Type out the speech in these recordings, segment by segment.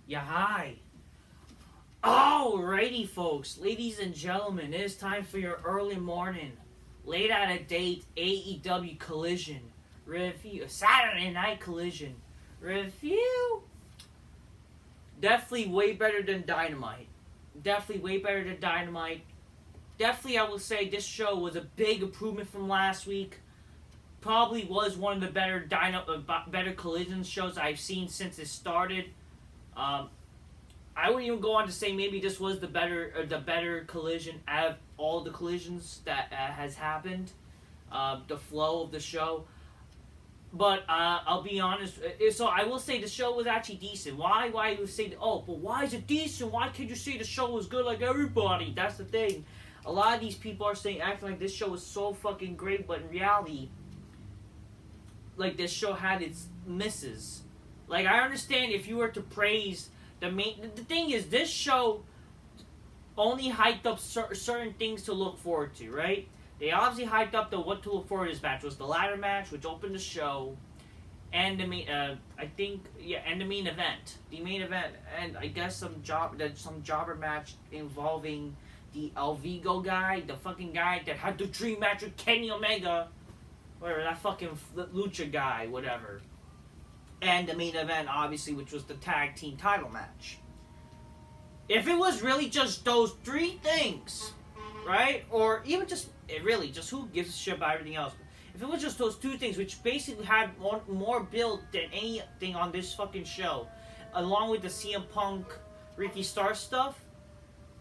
Yeah, hi. Alrighty, folks, ladies and gentlemen, it is time for your early morning, late out of date AEW Collision review, Saturday Night Collision review. Definitely way better than Dynamite. Definitely way better than Dynamite. Definitely, I will say this show was a big improvement from last week. Probably was one of the better Collision shows I've seen since it started. Um, I would even go on to say maybe this was the better collision out of all the collisions that has happened. The flow of the show, but I'll be honest. So I will say the show was actually decent. Why? Why you say? Oh, but why is it decent? Why can't you say the show was good like everybody? That's the thing. A lot of these people are saying acting like this show is so fucking great, but in reality, like this show had its misses. Like I understand if you were to praise the thing is this show only hyped up certain things to look forward to, right? They obviously hyped up the what to look forward to this match was the ladder match, which opened the show, and the main, and the main event. The main event, and I guess some jobber match involving the El Vigo guy, the fucking guy that had the dream match with Kenny Omega, whatever that fucking lucha guy, whatever. And the main event, obviously, which was the tag team title match. If it was really just those three things, right? Or even just, just who gives a shit about everything else? If it was just those two things, which basically had more build than anything on this fucking show, along with the CM Punk, Ricky Starr stuff,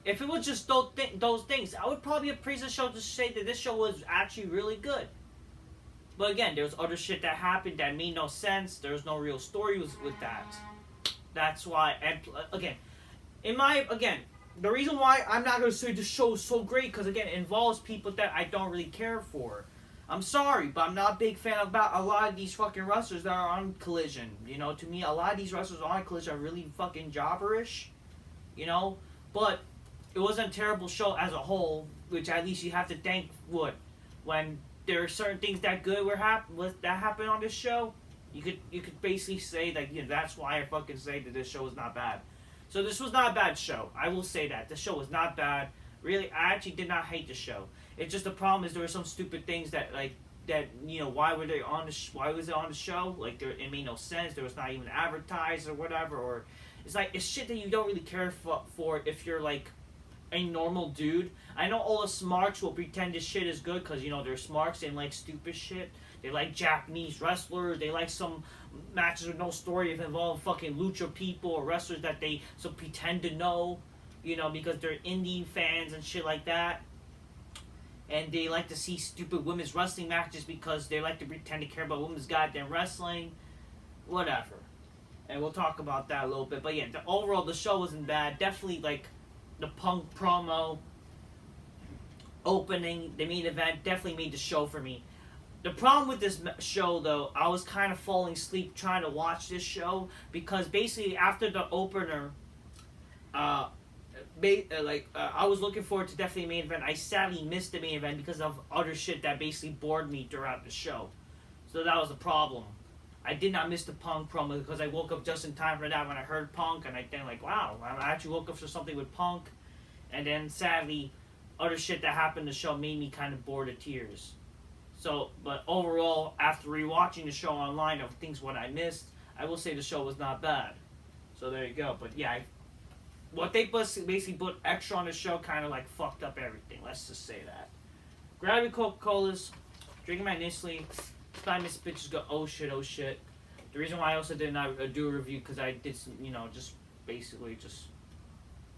if it was just those things, I would probably appraise the show to say that this show was actually really good. But again, there was other shit that happened that made no sense. There was no real story with that. That's why, and again, the reason why I'm not going to say this show is so great, because again, it involves people that I don't really care for. I'm sorry, but I'm not a big fan about a lot of these fucking wrestlers that are on Collision. You know, to me, a lot of these wrestlers on Collision are really fucking jobberish. You know, but it wasn't a terrible show as a whole, which at least you have to thank when there are certain things that happened on this show. You could basically say that that's why I fucking say that this show is not bad. So this was not a bad show. I will say that the show was not bad. Really, I actually did not hate the show. It's just the problem is there were some stupid things that why were they on why was it on the show? Like it made no sense. There was not even advertised or whatever. Or it's shit that you don't really care for if you're like a normal dude. I know all the smarks will pretend this shit is good because they're smarks and like stupid shit. They like Japanese wrestlers. They like some matches with no story if involve fucking lucha people or wrestlers that they pretend to know, because they're indie fans and shit like that. And they like to see stupid women's wrestling matches because they like to pretend to care about women's goddamn wrestling. Whatever. And we'll talk about that a little bit. But yeah, overall the show wasn't bad. Definitely like the Punk promo opening, the main event definitely made the show for me. The problem with this show, though, I was kind of falling asleep trying to watch this show because basically after the opener, I was looking forward to definitely the main event. I sadly missed the main event because of other shit that basically bored me throughout the show. So that was the problem. I did not miss the Punk promo because I woke up just in time for that when I heard Punk, and I think like, wow, I actually woke up for something with Punk, and then sadly, other shit that happened in the show made me kind of bored to tears. So, but overall, after rewatching the show online of what I missed, I will say the show was not bad. So there you go. But yeah, what they basically put extra on the show kind of like fucked up everything. Let's just say that. Grabbing Coca-Colas, drinking my Nestle. 5 minutes bitches go, oh shit. The reason why I also did not do a review because I did some, just basically just.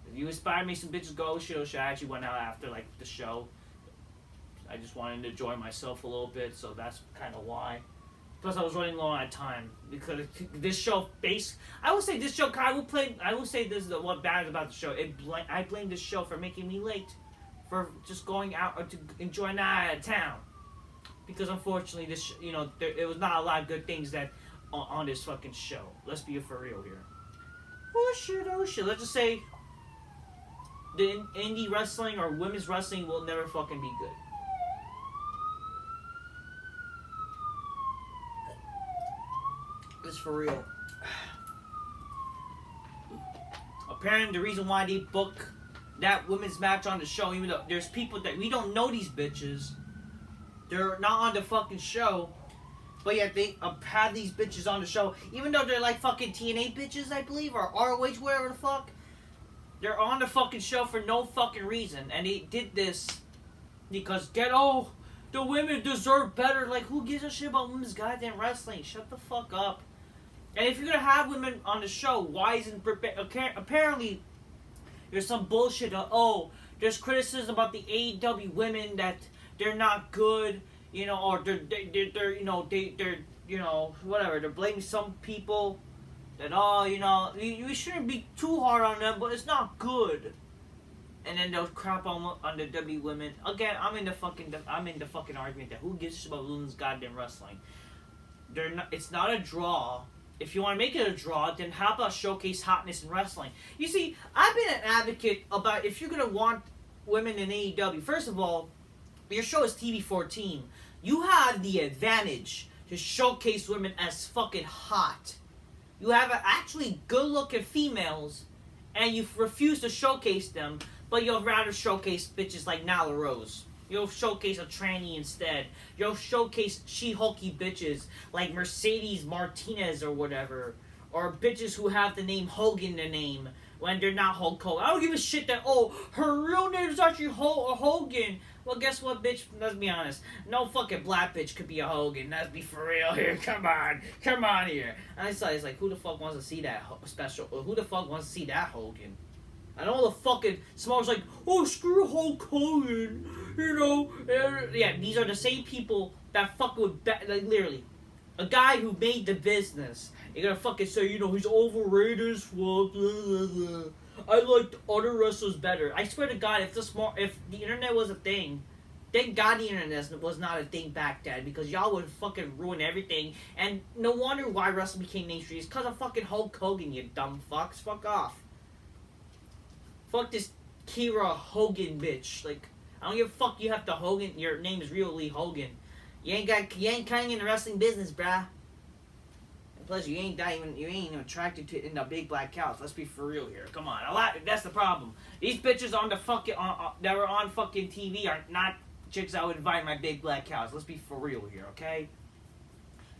If you inspired me, some bitches go, oh shit. I actually went out after like the show. I just wanted to enjoy myself a little bit, so that's kind of why. Plus, I was running low on time because this show, I will say this show. I will say this is what bad is about the show. I blame this show for making me late, for just going out or to enjoy a night out of town. Because unfortunately, this it was not a lot of good things that on this fucking show. Let's be for real here. Oh shit. Let's just say the indie wrestling or women's wrestling will never fucking be good. It's for real. apparently the reason why they book that women's match on the show, even though there's people that we don't know these bitches, they're not on the fucking show, but yet they have these bitches on the show, even though they're like fucking TNA bitches, I believe, or ROH, whatever the fuck. They're on the fucking show for no fucking reason, and they did this because the women deserve better. Like, who gives a shit about women's goddamn wrestling? Shut the fuck up. And if you're gonna have women on the show, why isn't apparently there's some bullshit? There's criticism about the AEW women that they're not good, or they're whatever. They're blaming some people that you shouldn't be too hard on them, but it's not good. And then they'll crap on the W women. Again, I'm in the fucking argument that who gives a shit about women's goddamn wrestling? It's not a draw. If you want to make it a draw, then how about showcase hotness in wrestling? You see, I've been an advocate about if you're going to want women in AEW, first of all, your show is TV-14. You have the advantage to showcase women as fucking hot. You have actually good-looking females, and you refuse to showcase them, but you'll rather showcase bitches like Nyla Rose. You'll showcase a tranny instead. You'll showcase she-hulky bitches like Mercedes Martinez or whatever. Or bitches who have the name Hogan in the name when they're not Hulk Hogan. I don't give a shit that, her real name is actually Hogan. Well, guess what, bitch? Let's be honest. No fucking black bitch could be a Hogan. Let's be for real here. Come on here. And it's like, who the fuck wants to see that special? Who the fuck wants to see that Hogan? And all the fucking small's like, screw Hulk Hogan, Yeah, these are the same people that fuck with, like, literally, a guy who made the business. You're gonna fucking say, he's overrated as fuck, blah, blah, blah. I liked other wrestlers better. I swear to God, if the internet was a thing, thank God the internet was not a thing back then, because y'all would fucking ruin everything. And no wonder why wrestling became mainstream. It's because of fucking Hulk Hogan, you dumb fucks. Fuck off. Fuck this Kira Hogan bitch. Like, I don't give a fuck. You have to Hogan. Your name is really Hogan. You ain't kind in the wrestling business, bruh. And plus, you ain't even attracted to in the big black cows. Let's be for real here. Come on, that's the problem. These bitches on the fucking that were on fucking TV are not chicks I would invite in my big black cows. Let's be for real here, okay?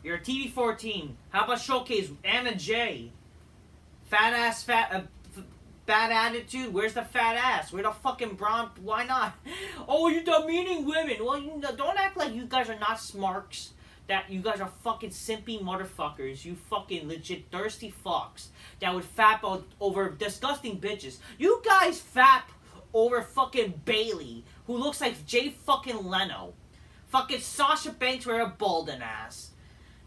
You're a TV-14. How about showcase Anna Jay? Bad attitude? Where's the fat ass? Where the fucking brown? Why not? You're demeaning women. Well, don't act like you guys are not smarks. That you guys are fucking simpy motherfuckers. You fucking legit thirsty fucks that would fap over disgusting bitches. You guys fap over fucking Bailey, who looks like Jay fucking Leno. Fucking Sasha Banks with her balding ass.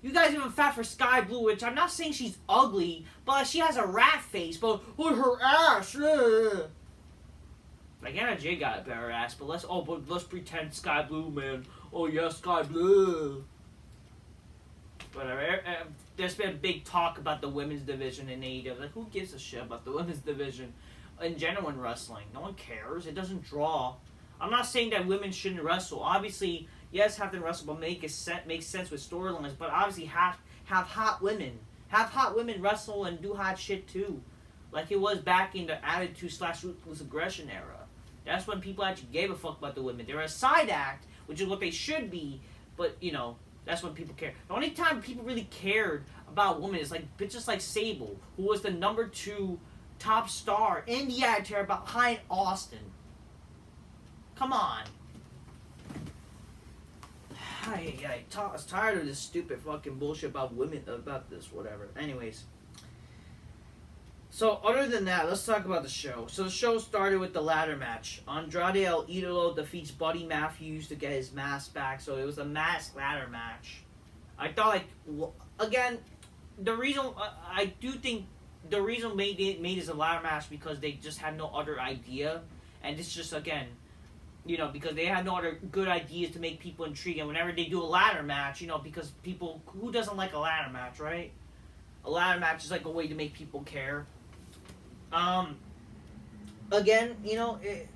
You guys even fat for Sky Blue, which I'm not saying she's ugly, but she has a rat face, but her ass. Like, Anna Jay got a better ass, but let's pretend Sky Blue, man. Oh yeah, Sky Blue. Whatever. There's been big talk about the women's division in AEW. Like, who gives a shit about the women's division in general in wrestling? No one cares. It doesn't draw. I'm not saying that women shouldn't wrestle. Obviously, yes, have them wrestle, but make sense with storylines. But obviously, have hot women. Have hot women wrestle and do hot shit too. Like it was back in the Attitude/Ruthless Aggression era. That's when people actually gave a fuck about the women. They're a side act, which is what they should be, but, that's when people care. The only time people really cared about women is like bitches like Sable, who was the number 2 top star in the Attitude Era behind Austin. Come on. I was tired of this stupid fucking bullshit about women, about this, whatever. Anyways. So, other than that, let's talk about the show. So, the show started with the ladder match. Andrade El Idolo defeats Buddy Matthews to get his mask back. So, it was a masked ladder match. I thought, again, the reason, I do think the reason made it as a ladder match because they just had no other idea. And it's just, again, because they had no other good ideas to make people intrigued. And whenever they do a ladder match, because people, who doesn't like a ladder match, right? A ladder match is like a way to make people care. Again,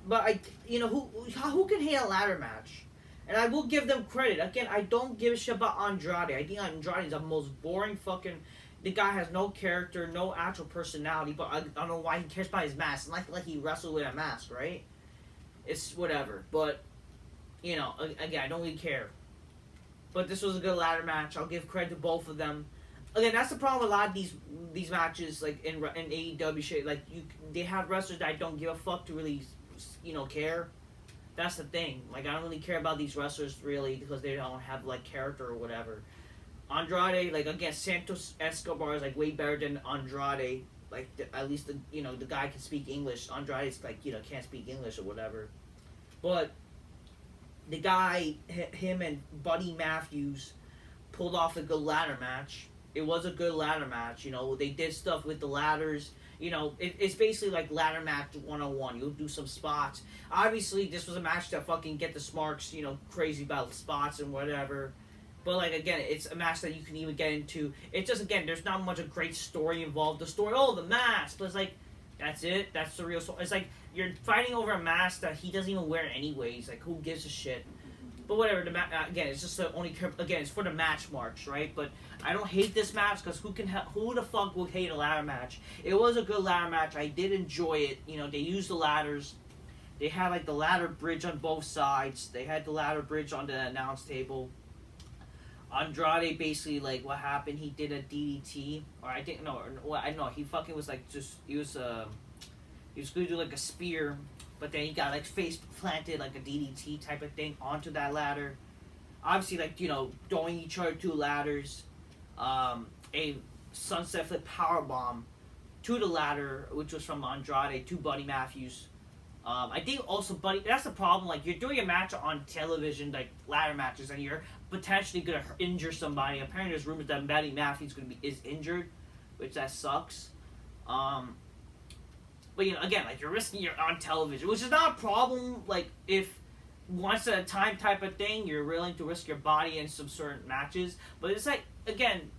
but who can hate a ladder match? And I will give them credit. Again, I don't give a shit about Andrade. I think Andrade is the most boring fucking the guy has no character, no actual personality, but I don't know why he cares about his mask. Like he wrestled with a mask, right? It's whatever. But, you know, again, I don't really care. But this was a good ladder match. I'll give credit to both of them. Again, that's the problem with a lot of these matches, like in AEW shit. Like they have wrestlers that I don't give a fuck to really, you know, care. That's the thing. Like I don't really care about these wrestlers really because they don't have like character or whatever. Andrade, like again, Santos Escobar is like way better than Andrade. Like at least the guy can speak English. Andrade's like can't speak English or whatever. But the guy, him and Buddy Matthews, pulled off a good ladder match. It was a good ladder match. You know, they did stuff with the ladders. You know, it's basically like ladder match 101. You'll do some spots. Obviously, this was a match that fucking get the smarks, crazy about spots and whatever. But, like, again, it's a match that you can even get into. It's just, again, there's not much a great story involved. The story, the mask. But it's like, that's it. That's the real story. It's like, you're fighting over a mask that he doesn't even wear anyways. Like, who gives a shit? But whatever, again, it's just the only, again, it's for the match marks, right? But I don't hate this match because who the fuck would hate a ladder match? It was a good ladder match. I did enjoy it. They used the ladders. They had, like, the ladder bridge on both sides. They had the ladder bridge on the announce table. Andrade basically, like, what happened, he did a DDT. Or I think, no, I don't know, he fucking was, like, he was going to do, like, a spear. But then he got, like, face planted, like a DDT type of thing onto that ladder. Obviously, like, throwing each other to ladders. A sunset flip powerbomb to the ladder, which was from Andrade to Buddy Matthews. I think also Buddy, that's the problem. Like, you're doing a match on television, like ladder matches, and you're potentially going to injure somebody. Apparently, there's rumors that Buddy Matthews is injured, which that sucks. But, again, like, you're risking you're on television, which is not a problem, like, if once at a time type of thing, you're willing to risk your body in some certain matches. But it's like, again,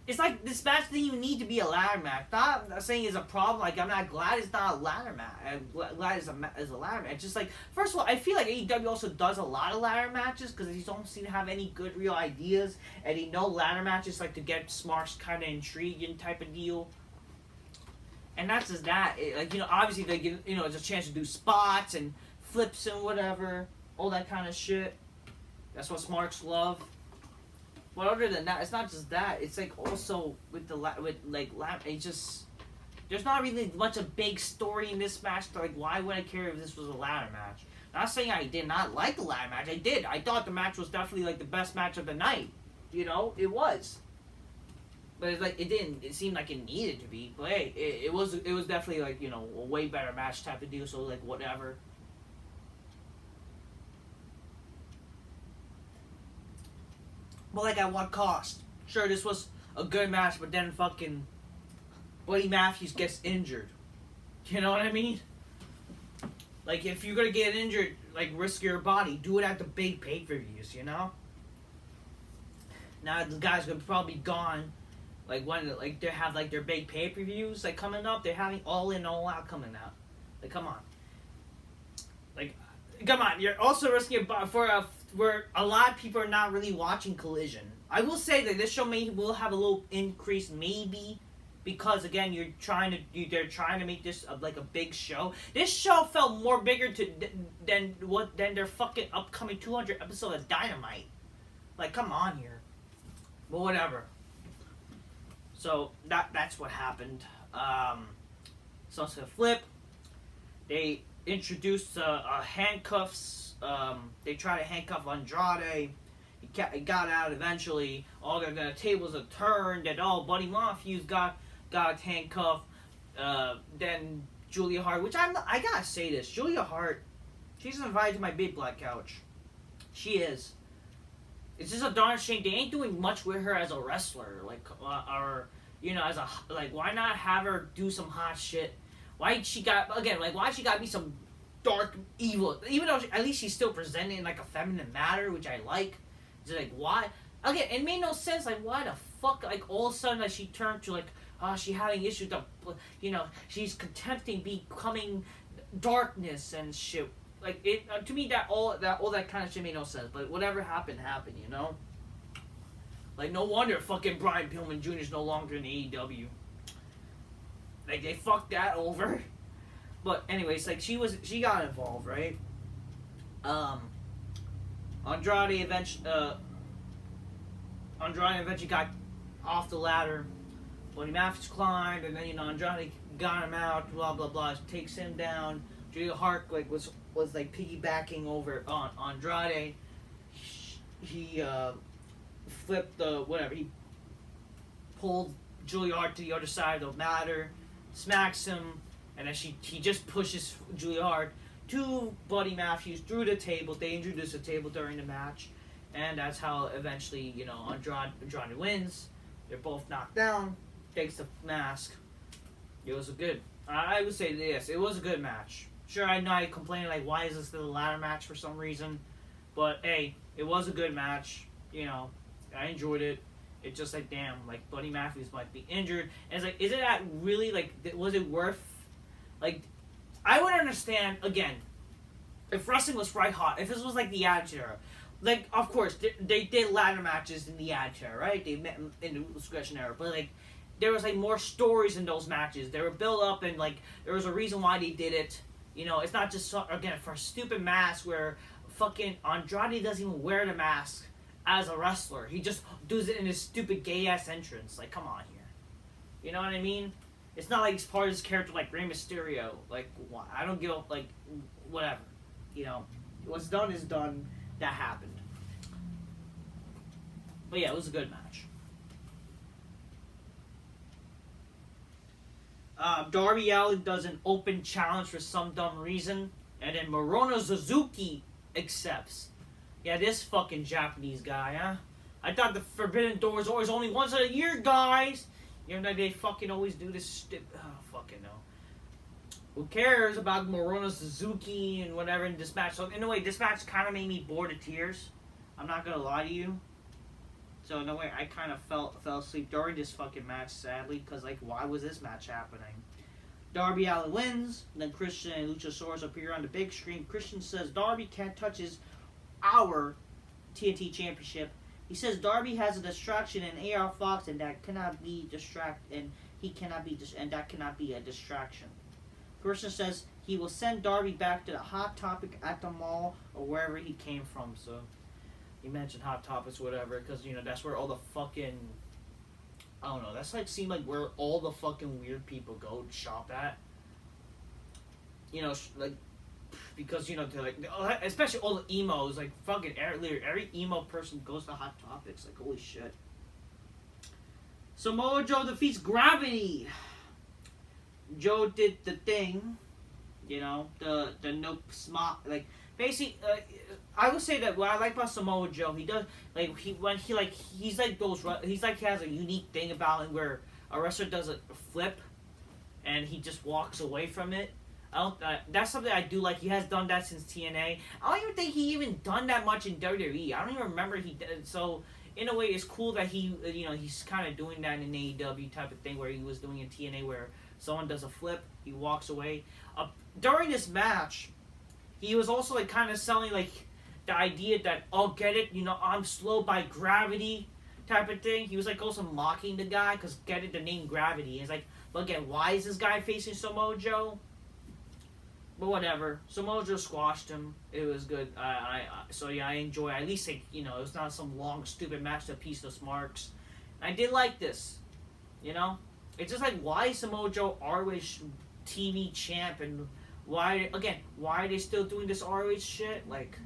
it's like this match thing you need to be a ladder match. Not saying it's a problem, like, I'm not glad it's not a ladder match. I'm glad it's a ladder match. Just like, first of all, I feel like AEW also does a lot of ladder matches because they don't seem to have any good real ideas. And they know ladder matches, like, to get smarts kind of intriguing type of deal. And that's just that. Obviously, they get, it's a chance to do spots and flips and whatever. All that kind of shit. That's what smarts love. But other than that, it's not just that. It's, like, also with it's just... There's not really much a big story in this match. Like, why would I care if this was a ladder match? Not saying I did not like the ladder match. I did. I thought the match was definitely, like, the best match of the night. It was. But it's like it seemed like it needed to be. But hey, it was definitely like, a way better match type of deal, so like whatever. But like at what cost? Sure, this was a good match, but then fucking Buddy Matthews gets injured. You know what I mean? Like if you're gonna get injured, like risk your body, do it at the big pay-per-views, Now the guy's gonna probably be gone. Like when they have like their big pay-per-views like coming up, they're having All In All Out coming out. Like come on. Like come on, you're also risking where a lot of people are not really watching Collision. I will say that this show will have a little increase maybe because again they're trying to make this like a big show. This show felt more bigger than their fucking upcoming 200 episode of Dynamite. Like come on here. But whatever. So that's what happened. Sunset Flip. They introduced handcuffs. They tried to handcuff Andrade. He got out eventually. All the tables are turned, and Buddy Matthews got handcuffed. Then Julia Hart, which I gotta say this, Julia Hart, she's invited to my big black couch. She is. It's just a darn shame they ain't doing much with her as a wrestler, like, or as a why not have her do some hot shit? Why she got to be some dark evil? Even though at least she's still presenting in like a feminine matter, which I like. It's like why? Again, it made no sense. Like why the fuck? Like all of a sudden, like she turned to like, she having issues. She's contempting becoming darkness and shit. Like it to me, all that kind of shit made no sense. But whatever happened. Like, no wonder fucking Brian Pillman Jr. is no longer in AEW. Like, they fucked that over. But anyways, like, she got involved, right? Andrade eventually got off the ladder. Buddy Matthews climbed, and then Andrade got him out. Blah blah blah. Takes him down. Julia Hart was like piggybacking over on Andrade. He flipped he pulled Julia Hart to the other side of the ladder, smacks him, and then he just pushes Julia Hart to Buddy Matthews through the table. They introduced a table during the match, and that's how eventually, Andrade wins. They're both knocked down, takes the mask. It was I would say this, it was a good match. Sure, I know I complained, like, why is this still a ladder match for some reason? But, hey, it was a good match. I enjoyed it. It's just like, damn, like, Buddy Matthews might be injured. And it's like, is it that really, like, was it worth, like, I would understand, again, if wrestling was right hot, if this was like the Attitude Era, like, of course, they did ladder matches in the Attitude Era, right? They met in the Discretion Era, but, like, there was, like, more stories in those matches. They were built up, and, like, there was a reason why they did it. It's not just, again, for a stupid mask where fucking Andrade doesn't even wear the mask as a wrestler. He just does it in his stupid gay-ass entrance. Like, come on here. You know what I mean? It's not like he's part of his character like Rey Mysterio. Like, I don't give up, like, whatever. What's done is done. That happened. But yeah, it was a good match. Darby Allin does an open challenge for some dumb reason, and then Morono Suzuki accepts. Yeah, this fucking Japanese guy, huh? I thought the Forbidden Door was always only once a year, guys! Even though they fucking always do this stupid... Oh, fucking no. Who cares about Morono Suzuki and whatever in this match? So, in a way, this match kind of made me bored to tears. I'm not gonna lie to you. So, in a way, I kind of fell asleep during this fucking match, sadly. Because, like, why was this match happening? Darby Allin wins. Then Christian and Luchasaurus appear on the big screen. Christian says Darby can't touch our TNT Championship. He says Darby has a distraction in AR Fox, and that cannot be that cannot be a distraction. Christian says he will send Darby back to the Hot Topic at the mall or wherever he came from. So he mentioned Hot Topics, whatever, because that's where all the fucking that's like seemed like where all the fucking weird people go to shop at. Like. Because, especially all the emos, like, fucking every emo person goes to Hot Topics. Like, holy shit. Samoa Joe defeats Gravity. Joe did the thing, the no smart, like, basically, I would say that what I like about Samoa Joe, he does, like, he has a unique thing about him where a wrestler does a flip and he just walks away from it. That's something I do like. He has done that since TNA. I don't even think he even done that much in WWE. I don't even remember he did. So, in a way, it's cool that he's kind of doing that in AEW type of thing where he was doing in TNA where someone does a flip, he walks away. During this match, he was also, like, kind of selling, like, the idea that, oh, get it, I'm slow by gravity type of thing. He was, like, also mocking the guy because, get it, the name Gravity. It's like, but again, why is this guy facing Samoa Joe? But whatever. Samoa Joe squashed him. It was good. So yeah, I enjoy. At least it was not some long stupid match that pieced us marks. I did like this. It's just like, why is Samoa Joe ROH TV champ, and why are they still doing this ROH shit? Like,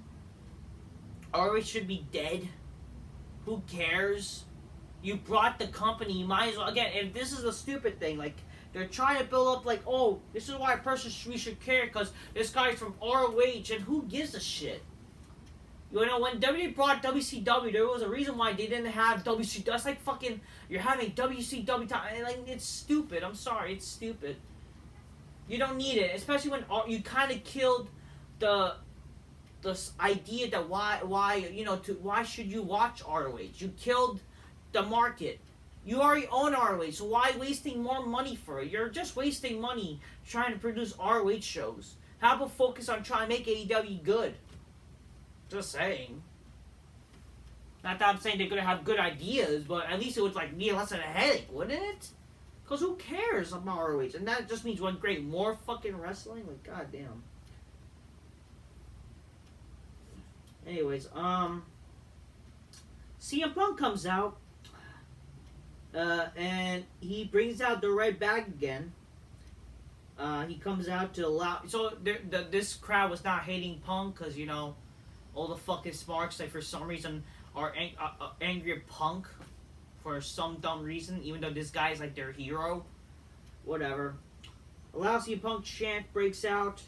ROH should be dead. Who cares? You brought the company. You might as well. Again, if this is a stupid thing, like. They're trying to build up, like, oh, this is why we should care, because this guy's from ROH, and who gives a shit? When WWE brought WCW, there was a reason why they didn't have WCW. That's like fucking, you're having WCW time, and, like, it's stupid. I'm sorry, it's stupid. You don't need it, especially when you kind of killed the idea that why should you watch ROH? You killed the market. You already own ROH, so why wasting more money for it? You're just wasting money trying to produce ROH shows. How about focus on trying to make AEW good? Just saying. Not that I'm saying they're gonna have good ideas, but at least it would like be less of a headache, wouldn't it? Cause who cares about ROH? And that just means one great more fucking wrestling. Like goddamn. Anyways, CM Punk comes out, and he brings out the red bag again. He comes out to allow. So this crowd was not hating Punk because all the fucking smarks like for some reason are angry at Punk for some dumb reason, even though this guy is like their hero. Whatever. Allows CM Punk chant breaks out,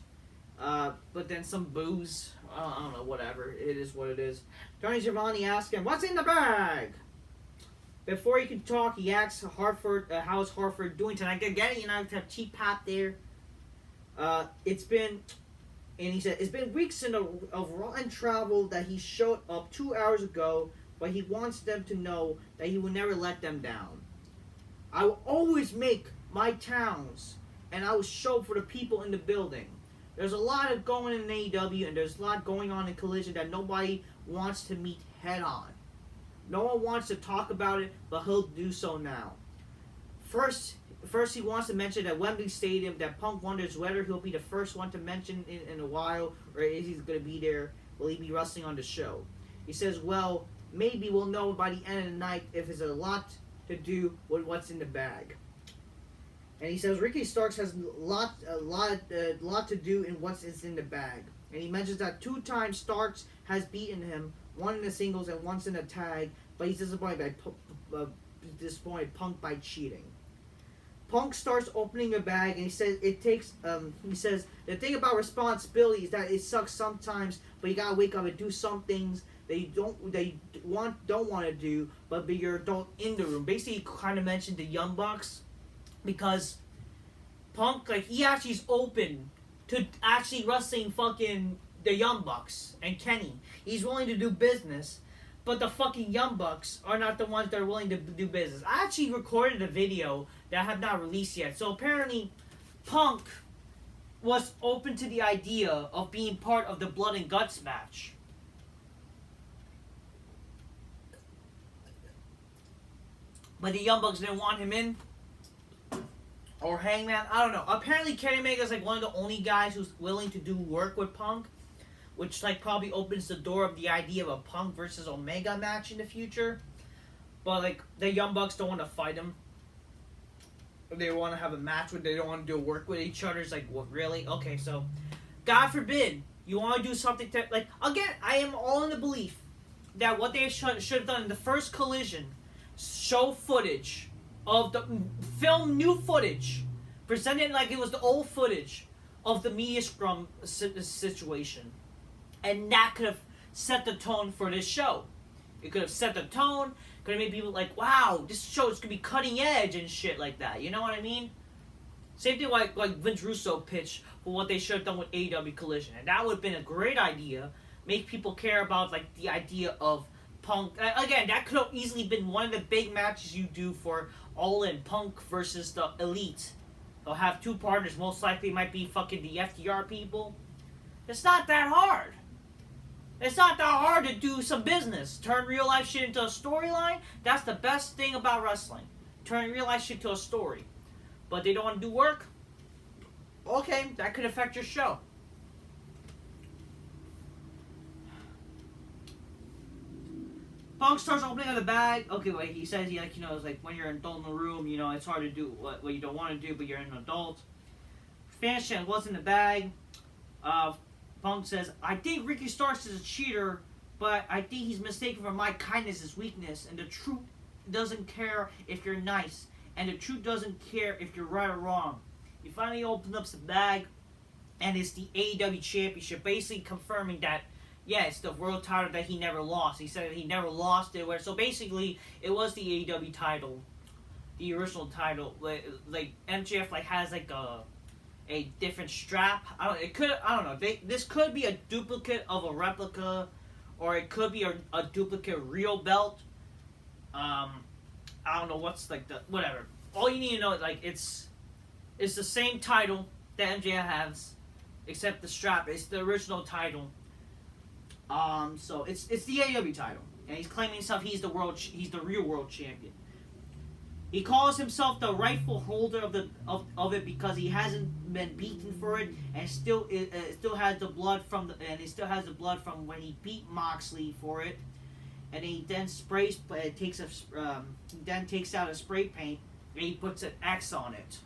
but then some boos. I don't know. Whatever. It is what it is. Tony Schiavone asks him, "What's in the bag?" Before he can talk, he asks Hartford, "How's Hartford doing tonight?" Get it? Have cheap pop there. He said, it's been weeks of rotten travel that he showed up 2 hours ago, but he wants them to know that he will never let them down. I will always make my towns, and I will show for the people in the building. There's a lot of going in AEW, and there's a lot going on in Collision that nobody wants to meet head on. No one wants to talk about it, but he'll do so now. First he wants to mention at Wembley Stadium that Punk wonders whether he'll be the first one to mention in a while, or is he going to be there? Will he be wrestling on the show? He says, well, maybe we'll know by the end of the night if it's a lot to do with what's in the bag. And he says Ricky Starks has a lot to do in what's in the bag. And he mentions that 2 times Starks has beaten him, one in the singles and once in a tag, but he's disappointed Punk by cheating. Punk starts opening a bag, and he says it takes. He says the thing about responsibility is that it sucks sometimes, but you gotta wake up and do some things that you don't want to do, but be your adult in the room. Basically, he kind of mentioned the Young Bucks, because Punk he actually is open to actually wrestling fucking the Young Bucks and Kenny. He's willing to do business. But the fucking Young Bucks are not the ones that are willing to do business. I actually recorded a video that I have not released yet. So apparently, Punk was open to the idea of being part of the Blood and Guts match. But the Young Bucks didn't want him in. Or Hangman. I don't know. Apparently, Kenny Omega's like one of the only guys who's willing to do work with Punk. Which probably opens the door of the idea of a Punk versus Omega match in the future. But the Young Bucks don't want to fight him. They want to have a match with. They don't want to do work with each other. It's like, what, really? Okay, so God forbid you want to do something to again. I am all in the belief that what they should have done in the first Collision, show footage of the film, new footage, presented like it was the old footage of the media scrum situation. And that could have set the tone for this show. It could have set the tone. Could have made people like, wow, this show is going to be cutting edge and shit like that. You know what I mean? Same thing like Vince Russo pitched for what they should have done with AEW Collision. And that would have been a great idea. Make people care about the idea of Punk. Again, that could have easily been one of the big matches you do for All In. Punk versus the Elite. They'll have 2 partners. Most likely it might be fucking the FTR people. It's not that hard. It's not that hard to do some business. Turn real life shit into a storyline. That's the best thing about wrestling. Turn real life shit into a story. But they don't want to do work? Okay, that could affect your show. Punk starts opening up the bag. Okay, wait, he says it's like when you're an adult in the room, it's hard to do what you don't want to do, but you're an adult. Fans chant, what's in the bag? Punk says, I think Ricky Starks is a cheater, but I think he's mistaken for my kindness as weakness, and the truth doesn't care if you're nice, and the truth doesn't care if you're right or wrong. He finally opens up the bag, and it's the AEW Championship, basically confirming that, yeah, it's the world title that he never lost. He said he never lost it, so basically, it was the AEW title, the original title. Like MJF has a different strap. I don't know. This could be a duplicate of a replica, or it could be a duplicate real belt. I don't know what's whatever. All you need to know is it's the same title that MJF has, except the strap. It's the original title. So it's the AEW title. and he's claiming himself he's the real world champion. He calls himself the rightful holder of it because he hasn't been beaten for it, and still has the blood from when he beat Moxley for it. And he then takes out a spray paint and he puts an X on it.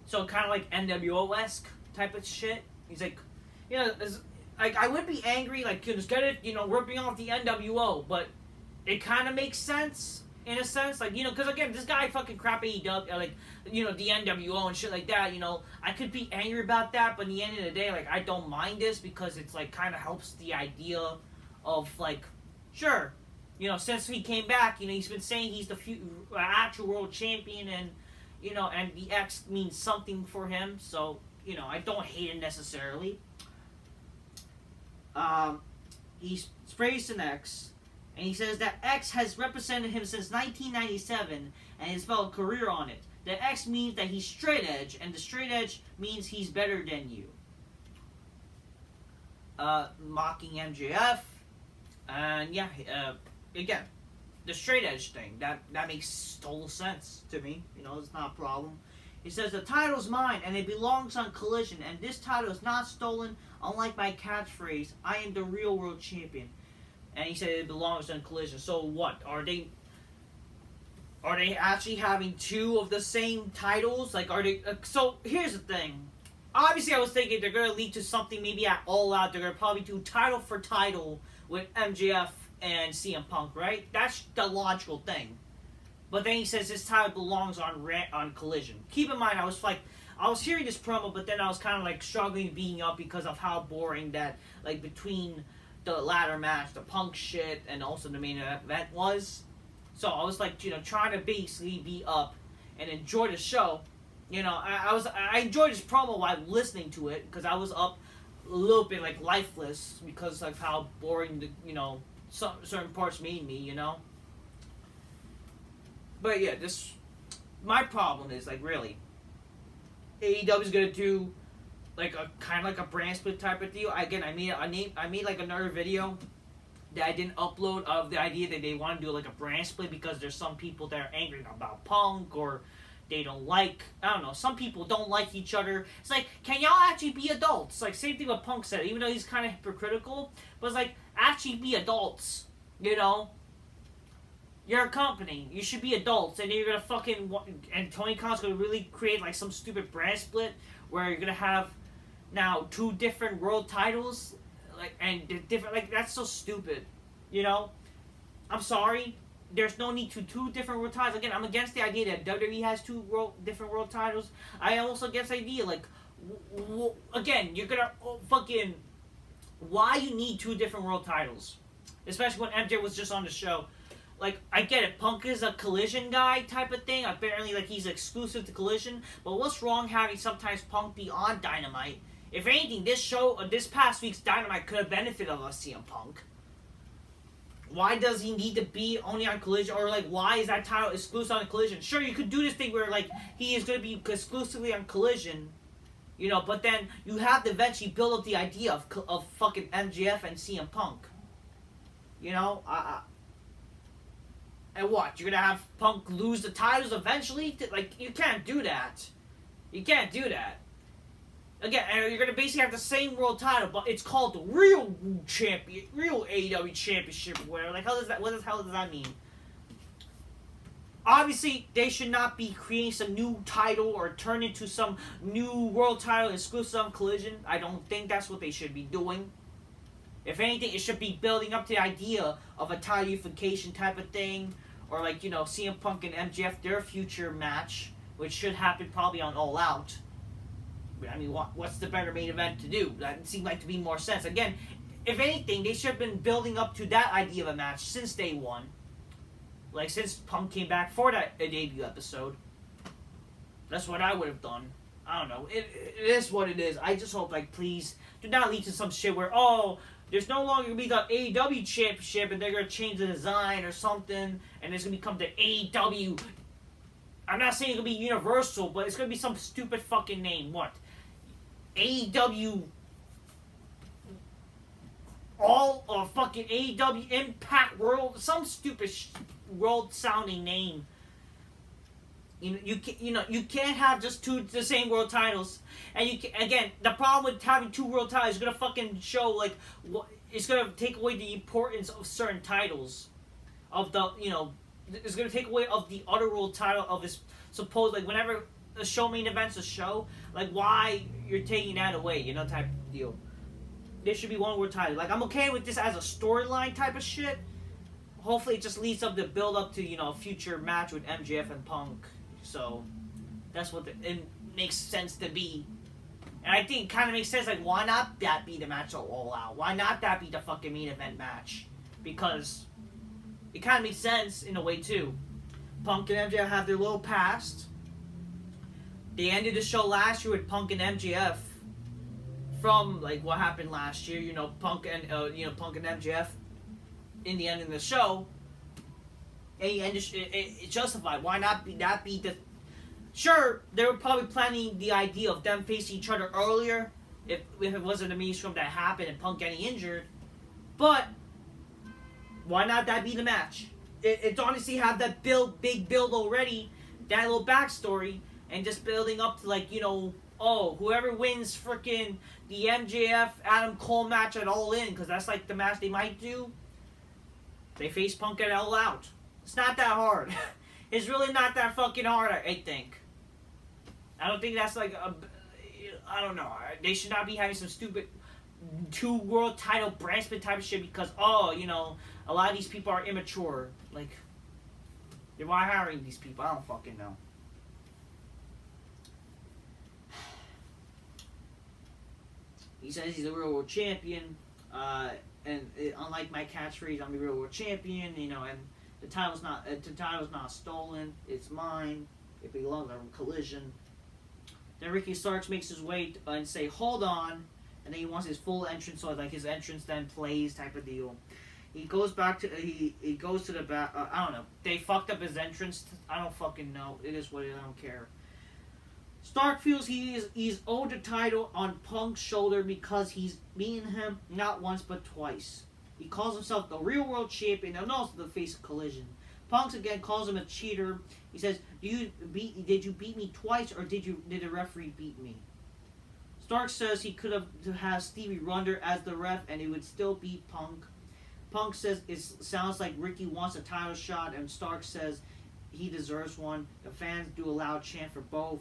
So kind of like NWO-esque type of shit. He's like, I would be angry, like, just get it, ripping off the NWO, but it kind of makes sense. In a sense, like, because again, this guy fucking crap AEW, like, the NWO and shit like that, I could be angry about that, but in the end of the day, like, I don't mind this because it's, like, kind of helps the idea of, like, sure, since he came back, he's been saying he's the actual world champion and, and the X means something for him, so, I don't hate it necessarily. He sprays an X. And he says that X has represented him since 1997 and has felt a career on it. The X means that he's straight edge, and the straight edge means he's better than you. Mocking MJF. And yeah, again, the straight edge thing, that makes total sense to me. It's not a problem. He says, the title's mine, and it belongs on Collision, and this title is not stolen, unlike my catchphrase, I am the real world champion. And he said it belongs on Collision. So what? Are they actually having two of the same titles? Like, are they... so, here's the thing. Obviously, I was thinking they're going to lead to something maybe at All Out. They're going to probably do title for title with MJF and CM Punk, right? That's the logical thing. But then he says this title belongs on Collision. Keep in mind, I was hearing this promo, but then I was kind of, like, struggling being up because of how boring that, like, between the ladder match, the Punk shit, and also the main event was. So I was like, trying to basically be up and enjoy the show. I enjoyed this promo while listening to it because I was up a little bit like lifeless because of how boring the certain parts made me. But yeah, my problem is like really, AEW is gonna do like a kind of like a brand split type of deal. Again, I made like another video that I didn't upload of the idea that they want to do like a brand split because there's some people that are angry about Punk or they don't like, I don't know, some people don't like each other. It's like, can y'all actually be adults? Like, same thing what Punk said, even though he's kind of hypocritical, but it's like, actually be adults, You're a company. You should be adults, and you're gonna fucking... And Tony Khan's gonna really create like some stupid brand split where you're gonna have now two different world titles, that's so stupid, I'm sorry, there's no need to two different world titles. Again, I'm against the idea that WWE has two different world titles. I am also against the idea, like, again, you're gonna fucking... Why you need two different world titles? Especially when MJ was just on the show. Like, I get it, Punk is a Collision guy type of thing. Apparently, like, he's exclusive to Collision. But what's wrong having sometimes Punk be on Dynamite? If anything, this past week's Dynamite could have benefited of us CM Punk. Why does he need to be only on Collision? Or, like, why is that title exclusive on Collision? Sure, you could do this thing where, like, he is going to be exclusively on Collision, but then you have to eventually build up the idea of fucking MJF and CM Punk. And what? You're going to have Punk lose the titles eventually? You can't do that. You can't do that. Again, you're going to basically have the same world title, but it's called the real champion, real AEW championship, whatever. Like, what the hell does that mean? Obviously, they should not be creating some new title or turn into some new world title exclusive on Collision. I don't think that's what they should be doing. If anything, it should be building up the idea of a title unification type of thing. Or like, CM Punk and MJF, their future match, which should happen probably on All Out. I mean, what's the better main event to do? That seemed like to be more sense. Again, if anything, they should have been building up to that idea of a match since day one. Like, since Punk came back for that debut episode. That's what I would have done. I don't know. It is what it is. I just hope, like, please, do not lead to some shit where, there's no longer going to be the AEW championship and they're going to change the design or something and it's going to become the AEW. I'm not saying it's going to be Universal, but it's going to be some stupid fucking name. What? AEW all fucking AEW Impact World, some stupid world sounding name. You can't have just the same world titles, and again, the problem with having 2 world titles is gonna fucking show like what it's gonna take away the importance of certain titles, of the it's gonna take away of the other world title of this supposed, like, whenever a show main events a show, like, why you're taking that away, type of deal. There should be 1 world title. Like, I'm okay with this as a storyline type of shit. Hopefully it just leads up to build up to a future match with MJF and Punk. So that's what it makes sense to be. And I think it kind of makes sense, like, why not that be the match all out? Why not that be the fucking main event match? Because it kind of makes sense in a way, too. Punk and MJF have their little past. They ended the show last year with Punk and MJF from, like, what happened last year. Punk and MJF in the end of the show. And it's justified. Why not be the... Sure, they were probably planning the idea of them facing each other earlier if it wasn't a mainstream that happened and Punk getting injured. But why not that be the match? It's honestly have that big build already, that little backstory, and just building up to, like, whoever wins frickin' the MJF Adam Cole match at All In, because that's like the match they might do. They face Punk at All Out. It's not that hard. It's really not that fucking hard, I think. I don't think that's like I don't know. They should not be having some stupid 2 world title brand split type of shit because, a lot of these people are immature. Like, why hiring these people? I don't fucking know. He says he's a real world champion, and unlike my catchphrase, I'm a real world champion, and the title's not stolen, it's mine, it belongs on Collision. Then Ricky Starks makes his way and say, hold on, and then he wants his full entrance, so like his entrance then plays type of deal. He goes back to, he goes to the back, I don't know, they fucked up his entrance, I don't fucking know, it is what it is, I don't care. Stark feels he's owed the title on Punk's shoulder because he's beaten him not once but twice. He calls himself the real world champion and also the face of Collision. Punk again calls him a cheater. He says, did you beat me twice or did the referee beat me? Stark says he could have Stevie Wonder as the ref and he would still beat Punk. Punk says it sounds like Ricky wants a title shot and Stark says he deserves one. The fans do a loud chant for both.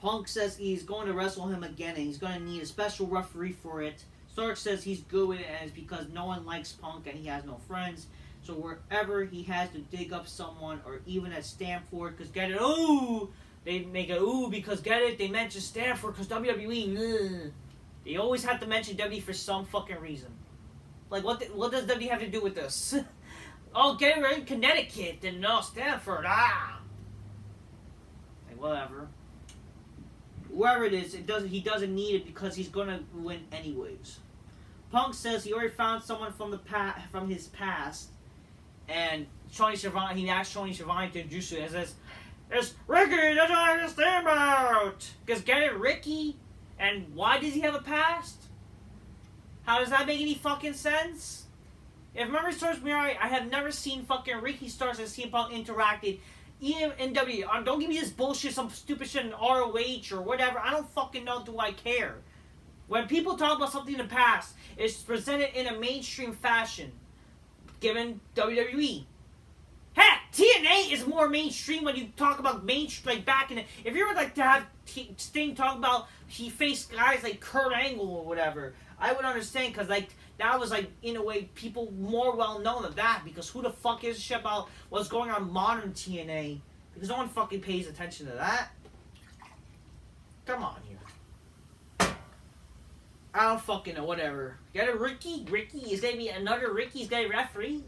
Punk says he's going to wrestle him again and he's going to need a special referee for it. Stark says he's good with it and it's because no one likes Punk and he has no friends. So wherever he has to dig up someone or even at Stamford, because get it, ooh! They make it, ooh, because get it, they mention Stamford because WWE, ugh. They always have to mention WWE for some fucking reason. Like, what does WWE have to do with this? Oh, get it, we're in Connecticut and no, Stamford, ah! Like, whatever. Whoever it is, he doesn't need it because he's gonna win anyways. Punk says he already found someone from his past, and he asked Tony Schiavone to introduce it and says, "It's Ricky. That's what I understand about." Because get it, Ricky, and why does he have a past? How does that make any fucking sense? If memory serves me right, I have never seen fucking Ricky Starks and CM Punk interacted. Even in W, don't give me this bullshit, some stupid shit in ROH or whatever. I don't fucking know. Do I care? When people talk about something in the past, it's presented in a mainstream fashion, given WWE. Heck, TNA is more mainstream when you talk about mainstream, like back in the... If you were like to have Sting talk about he faced guys like Kurt Angle or whatever, I would understand because like that was like in a way people more well known of that because who the fuck gives a shit about what's going on modern TNA because no one fucking pays attention to that. Come on here. I don't fucking know, whatever. Get a Ricky? Ricky? Is gonna be another Ricky's gonna referee?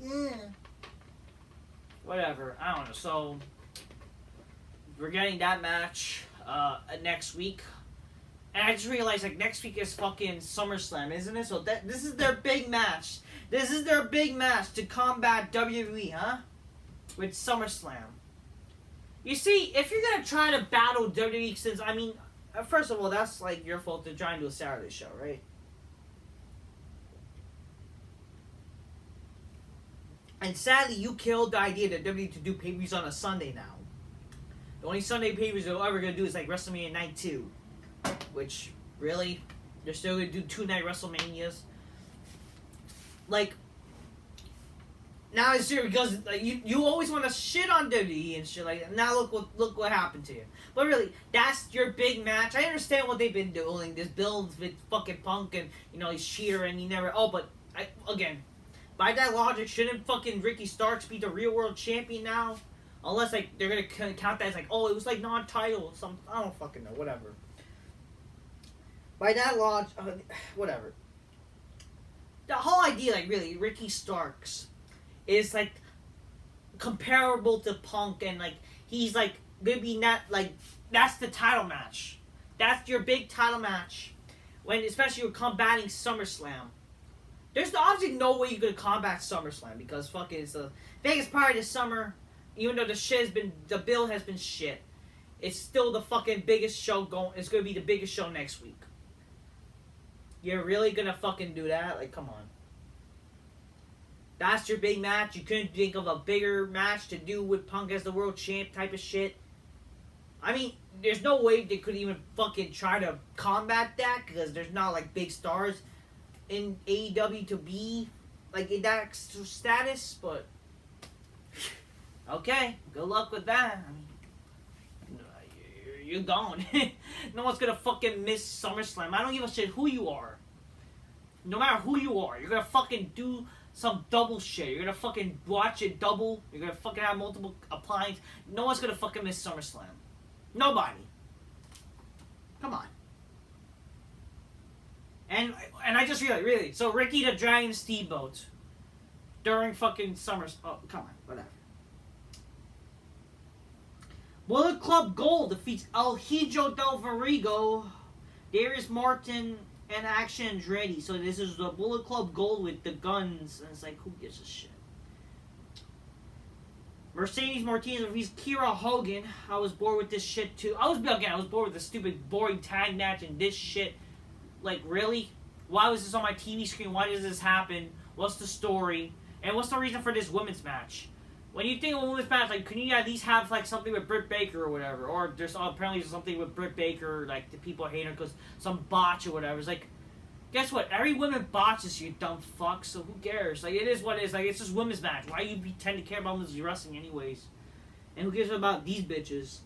Whatever. I don't know. So we're getting that match next week. And I just realized, like, next week is fucking SummerSlam, isn't it? So this is their big match. This is their big match to combat WWE, huh? With SummerSlam. You see, if you're gonna try to battle WWE, since, I mean, first of all, that's, like, your fault to try and do a Saturday show, right? And sadly, you killed the idea that WWE to do pay-per-views on a Sunday now. The only Sunday pay-per-views they're ever going to do is like WrestleMania Night 2. Which, really? They're still going to do 2-night WrestleManias? Like, now it's serious because like, you always want to shit on WWE and shit like that. Now look what happened to you. But really, that's your big match. I understand what they've been doing. This build with fucking Punk and, he's Sheer and he never... Oh, but, again, by that logic, shouldn't fucking Ricky Starks be the real world champion now? Unless, like, they're going to count that as, like, oh, it was, like, non-title. I don't fucking know. Whatever. By that logic... whatever. The whole idea, like, really, Ricky Starks is, like, comparable to Punk, and, like, he's, like, maybe not, like, that's the title match. That's your big title match. When, especially you're combating SummerSlam. There's obviously no way you could combat SummerSlam, because fucking it's the biggest part of the summer, even though the bill has been shit. It's still the fucking biggest show going, it's gonna be the biggest show next week. You're really gonna fucking do that? Like, come on. That's your big match? You couldn't think of a bigger match to do with Punk as the world champ type of shit? I mean, there's no way they could even fucking try to combat that, because there's not, like, big stars in AEW to be, like, in that status, but... Okay, good luck with that. I mean, you're gone. No one's gonna fucking miss SummerSlam. I don't give a shit who you are. No matter who you are, you're gonna fucking do some double shit. You're gonna fucking watch it double. You're gonna fucking have multiple appliances. No one's gonna fucking miss SummerSlam. Nobody. Come on. And I just realized, really, so Ricky the Dragon Steamboat during fucking SummerSlam. Oh, come on, whatever. Bullet Club Gold defeats El Hijo del Verigo, Darius Martin, and Action Andretti. So this is the Bullet Club Gold with the guns, and it's like, who gives a shit? Mercedes Martinez defeats Kira Hogan. I was bored with this shit too. I was bored with the stupid, boring tag match and this shit. Like, really? Why was this on my TV screen? Why does this happen? What's the story? And what's the reason for this women's match? When you think of a women's match, like, can you at least have, like, something with Britt Baker or whatever? Or there's apparently something with Britt Baker, like, the people hate her because some botch or whatever. It's like, guess what? Every woman botches, you dumb fuck, so who cares? Like, it is what it is. Like, it's just women's match. Why you tend to care about women's wrestling anyways? And who cares about these bitches?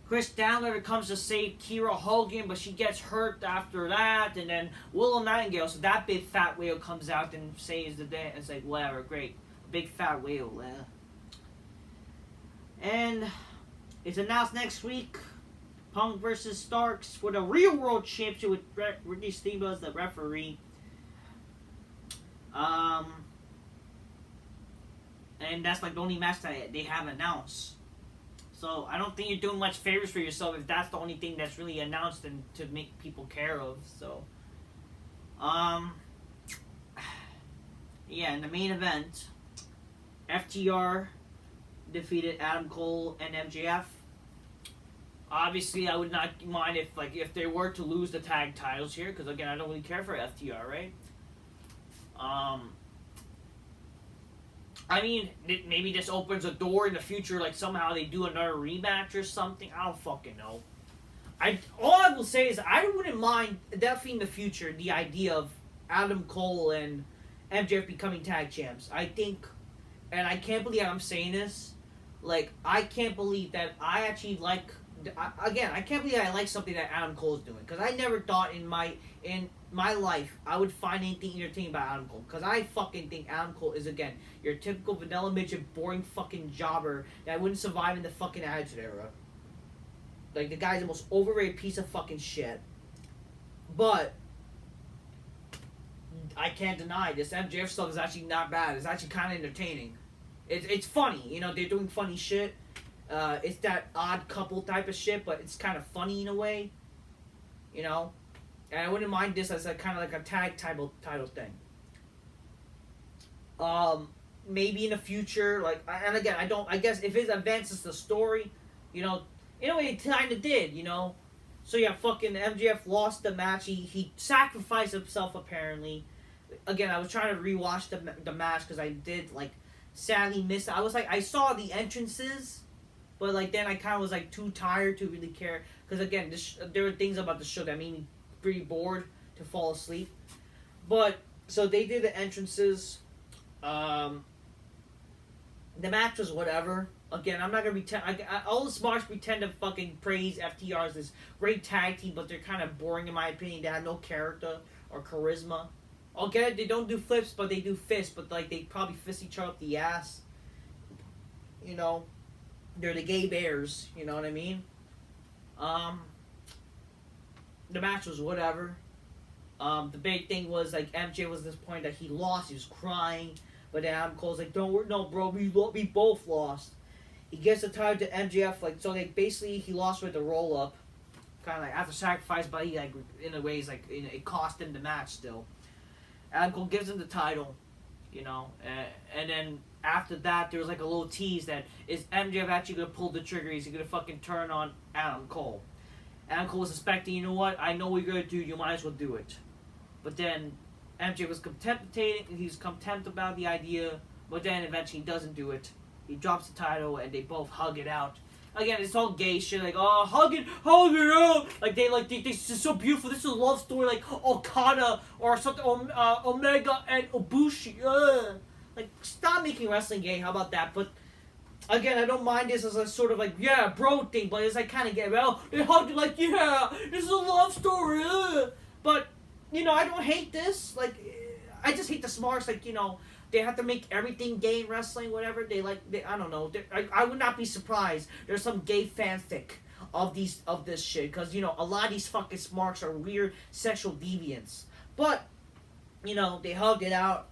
Chris Statlander comes to save Kira Hogan, but she gets hurt after that. And then Willow Nightingale, so that big fat whale comes out and saves the day. It's like, whatever, great. Big fat whale, And it's announced next week, Punk versus Starks for the Real World Championship with Ricky Steamboat as the referee. And that's like the only match that they have announced. So I don't think you're doing much favors for yourself if that's the only thing that's really announced and to make people care of. So, yeah, in the main event, FTR defeated Adam Cole and MJF. Obviously, I would not mind if they were to lose the tag titles here, because again, I don't really care for FTR, right? I mean, maybe this opens a door in the future, like somehow they do another rematch or something. I don't fucking know. All I will say is I wouldn't mind, definitely in the future, the idea of Adam Cole and MJF becoming tag champs. I think, and I can't believe I'm saying this, like, I can't believe that I actually like, I can't believe I like something that Adam Cole is doing, because I never thought in my life I would find anything entertaining about Adam Cole, because I fucking think Adam Cole is, again, your typical vanilla midget, boring fucking jobber that wouldn't survive in the fucking Attitude Era. Like, the guy's the most overrated piece of fucking shit. But I can't deny this MJF stuff is actually not bad. It's actually kind of entertaining. It's funny, you know, they're doing funny shit. It's that odd couple type of shit, but it's kind of funny in a way, you know. And I wouldn't mind this as a kind of like a tag title thing. Maybe in the future, like, and again, I guess if it advances the story, you know, in a way it kind of did, you know. So yeah, fucking MJF lost the match. He sacrificed himself apparently. again, I was trying to rewatch the match because I did like sadly miss. I was like, I saw the entrances, but like then I kind of was like too tired to really care because again, there were things about the show that made me pretty bored to fall asleep. But so they did the entrances. The match was whatever. Again, I'm not gonna pretend. All the smarts pretend to fucking praise FTR as this great tag team, but they're kind of boring in my opinion. They have no character or charisma. I'll get it. They don't do flips, but they do fists. But like they probably fist each other up the ass. You know, they're the gay bears. You know what I mean? The match was whatever. The big thing was like MJ was at this point that he lost. He was crying, but then Adam Cole's like, "Don't worry, no, bro. We both lost." He gets the title to MJF, like so. Like basically, he lost with the roll up, kind of like after sacrifice, but he like in a ways like it cost him the match still. Adam Cole gives him the title, you know, and then after that, there was like a little tease that is MJF actually gonna pull the trigger? Is he gonna fucking turn on Adam Cole? Adam Cole was suspecting, you know what? I know what you're gonna do. You might as well do it. But then MJ was he's contempt about the idea, but then eventually he doesn't do it. He drops the title and they both hug it out. Again, it's all gay shit, like, oh, hug it out! Like, they it's just so beautiful. This is a love story, like, Okada or something, Omega and Ibushi. Like, stop making wrestling gay, how about that? But, again, I don't mind this as a sort of, like, yeah, bro thing, but it's, like, kind of gay. Well, they hugged it, like, yeah, this is a love story, But, you know, I don't hate this. Like, I just hate the smarts, like, you know, they have to make everything gay in wrestling, whatever. I don't know. I would not be surprised. There's some gay fanfic of this shit. Because, you know, a lot of these fucking smarks are weird sexual deviants. But, you know, they hugged it out.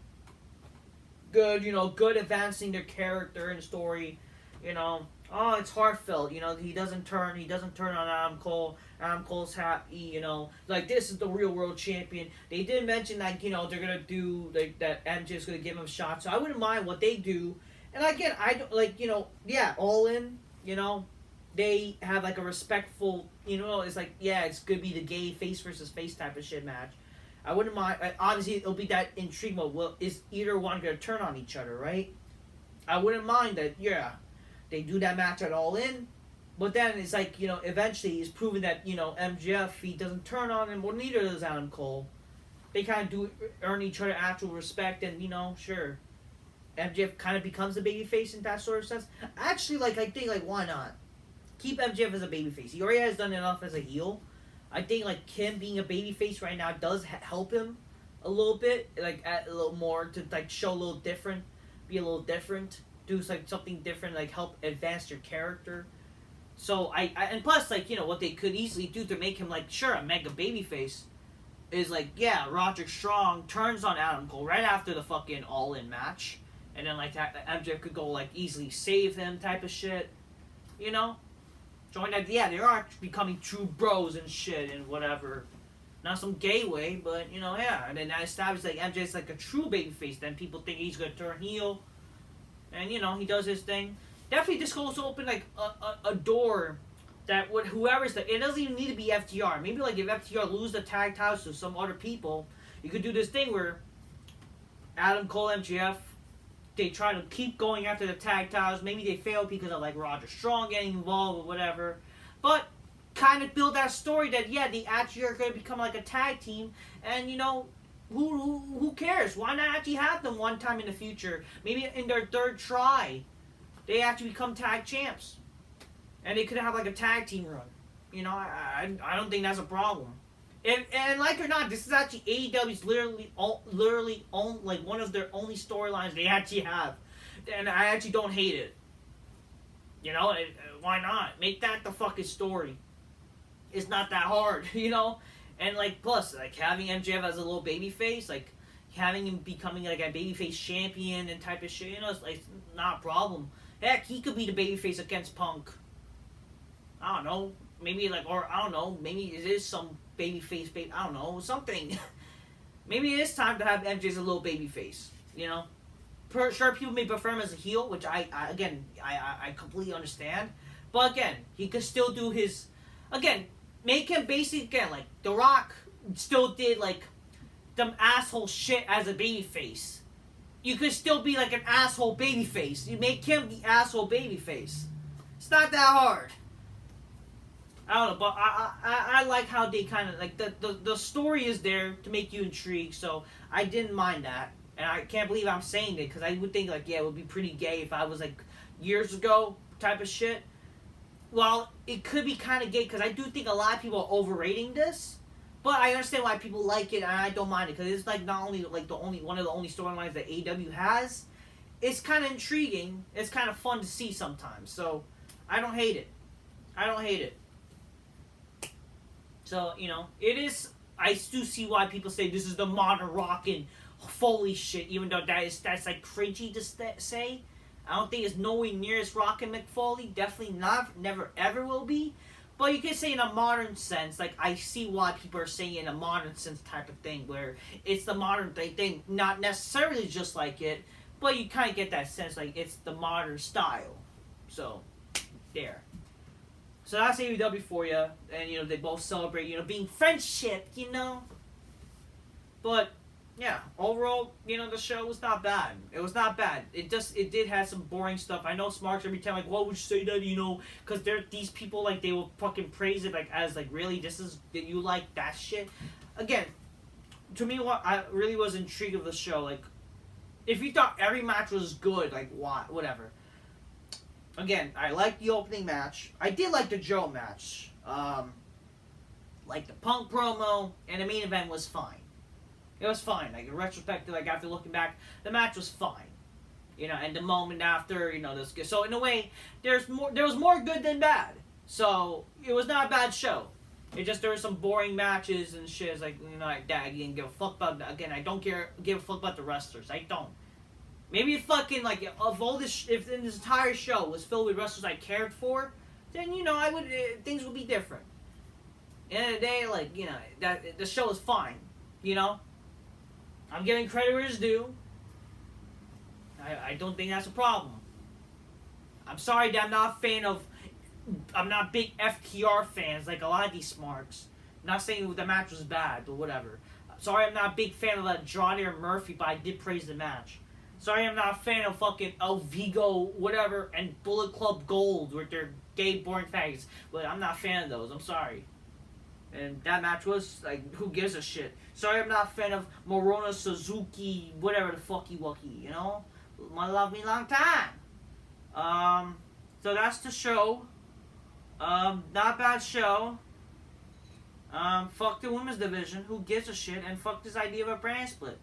Good, you know, good advancing their character and story. You know, oh, it's heartfelt. You know, he doesn't turn on Adam Cole. Adam Cole's happy, you know, like this is the real world champion. They did mention like, you know, they're gonna do like that MJ's gonna give him a shot, so I wouldn't mind what they do. And again, I don't like, you know, yeah, All In, you know, they have like a respectful, you know, it's like, yeah, it's gonna be the gay face versus face type of shit match. I wouldn't mind. Obviously, it'll be that intrigue mode. Well, is either one gonna turn on each other, right? I wouldn't mind that. Yeah, they do that match at All In. But then it's like, you know, eventually he's proven that, you know, MJF, he doesn't turn on him, or neither does Adam Cole. They kind of earn each other actual respect, and, you know, sure. MJF kind of becomes a babyface in that sort of sense. Actually, like, I think, like, why not? Keep MJF as a babyface. He already has done enough as a heel. I think, like, him being a babyface right now does help him a little bit. Like, add a little more to, like, show a little different, be a little different. Do, like, something different, like, help advance your character. So, and plus, like, you know, what they could easily do to make him, like, sure, a mega babyface is, like, yeah, Roderick Strong turns on Adam Cole right after the fucking All-In match. And then, like, MJF could go, like, easily save him type of shit. You know? Showing that, yeah, they are becoming true bros and shit and whatever. Not some gay way, but, you know, yeah. And then that establishes, like, MJ's, like, a true babyface. Then people think he's gonna turn heel. And, you know, he does his thing. Definitely, this goes to open like a door that would whoever's it doesn't even need to be FTR. Maybe like if FTR lose the tag titles to some other people, you could do this thing where Adam Cole, MJF, they try to keep going after the tag titles. Maybe they fail because of like Roger Strong getting involved or whatever, but kind of build that story that yeah, they actually are going to become like a tag team, and you know. Who cares? Why not actually have them one time in the future? Maybe in their third try. They actually become tag champs. And they could have like a tag team run. You know, I don't think that's a problem. And like or not, this is actually AEW's literally like one of their only storylines they actually have. And I actually don't hate it. You know, why not? Make that the fucking story. It's not that hard, you know? And like plus, like having MJF as a little baby face, like having him becoming like a babyface champion and type of shit, you know, it's like not a problem. Heck, he could be the babyface against Punk. I don't know. Maybe like, or I don't know. Maybe it is some babyface. I don't know, something. Maybe it is time to have MJ as a little babyface. You know, sure people may prefer him as a heel, which I completely understand. But again, he could still do his. Again, make him basically again like The Rock still did like some asshole shit as a babyface. You could still be like an asshole babyface. You make him the asshole babyface. It's not that hard. I don't know, but I like how they kind of like the story is there to make you intrigued. So I didn't mind that, and I can't believe I'm saying it because I would think like, yeah, it would be pretty gay if I was like years ago type of shit. Well, it could be kind of gay because I do think a lot of people are overrating this. But I understand why people like it, and I don't mind it because it's like not only like one of the only storylines that AEW has. It's kind of intriguing. It's kind of fun to see sometimes. So I don't hate it. I don't hate it. So it is. I do see why people say this is the modern rockin' Foley shit, even though that's like cringy to say. I don't think it's nowhere near as rockin' McFoley. Definitely not. Never ever will be. But you can say in a modern sense, like I see why people are saying in a modern sense type of thing, where it's the modern thing, not necessarily just like it, but you kind of get that sense like it's the modern style. So, there. So that's AEW for you, and they both celebrate being friendship, But yeah, overall, the show was not bad. It was not bad. It did have some boring stuff. I know Smarks every time like, why would you say that? Because these people like they will fucking praise it like as like really this is that you like that shit. Again, to me, what I really was intrigued of the show, like if you thought every match was good, like whatever. Again, I liked the opening match. I did like the Joe match. Like the Punk promo, and the main event was fine. It was fine. Like in retrospect, like after looking back, the match was fine. And the moment after, this. So in a way, there was more good than bad. So it was not a bad show. It just there were some boring matches and shit. It's like like that. I didn't give a fuck about. Again, I don't give a fuck about the wrestlers. I don't. Maybe if fucking like of all this, if this entire show was filled with wrestlers I cared for, then I would things would be different. At the end of the day, like that the show is fine. I'm giving credit where it's due. I don't think that's a problem. I'm sorry that I'm not big FTR fans like a lot of these smarks. I'm not saying the match was bad, but whatever. Sorry I'm not a big fan of Andrade or Murphy, but I did praise the match. Sorry I'm not a fan of fucking El Vigo, whatever, and Bullet Club Gold with their gay boring fags. But I'm not a fan of those, I'm sorry. And that match was, like, who gives a shit? Sorry I'm not a fan of Morona Suzuki, whatever the fucky wucky, My love me long time. So that's the show. Not bad show. Fuck the women's division, who gives a shit? And fuck this idea of a brand split.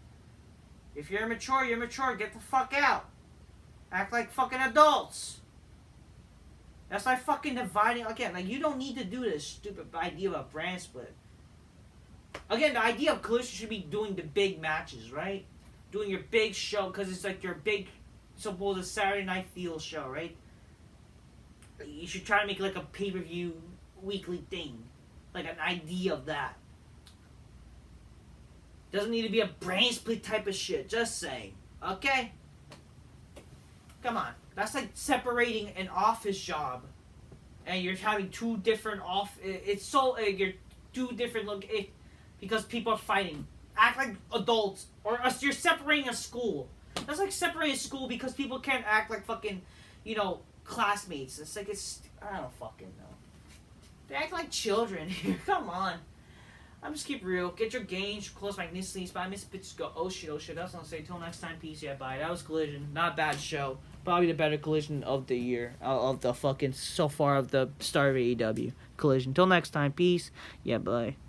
If you're mature, you're mature. Get the fuck out. Act like fucking adults. That's like fucking dividing. Again, like you don't need to do this stupid idea of a brand split. Again, the idea of Collision should be doing the big matches, right? Doing your big show, because it's like your big, supposed Saturday Night Feel show, right? You should try to make like a pay-per-view weekly thing. Like an idea of that. Doesn't need to be a brand split type of shit. Just saying. Okay? Come on. That's like separating an office job. And you're having two different it's so... you're two different... because people are fighting. Act like adults. Or you're separating a school. That's like separating a school because people can't act like fucking, classmates. It's like I don't fucking know. They act like children here. Come on. I'm just keep real. Get your gains, close magnetically, spy miss bitches go. Oh shit. That's what I'm saying. Till next time, peace. Yeah, bye. That was Collision. Not a bad show. Probably the better Collision of the year. Of the fucking so far of the start of AEW. Collision. Till next time, peace. Yeah, bye.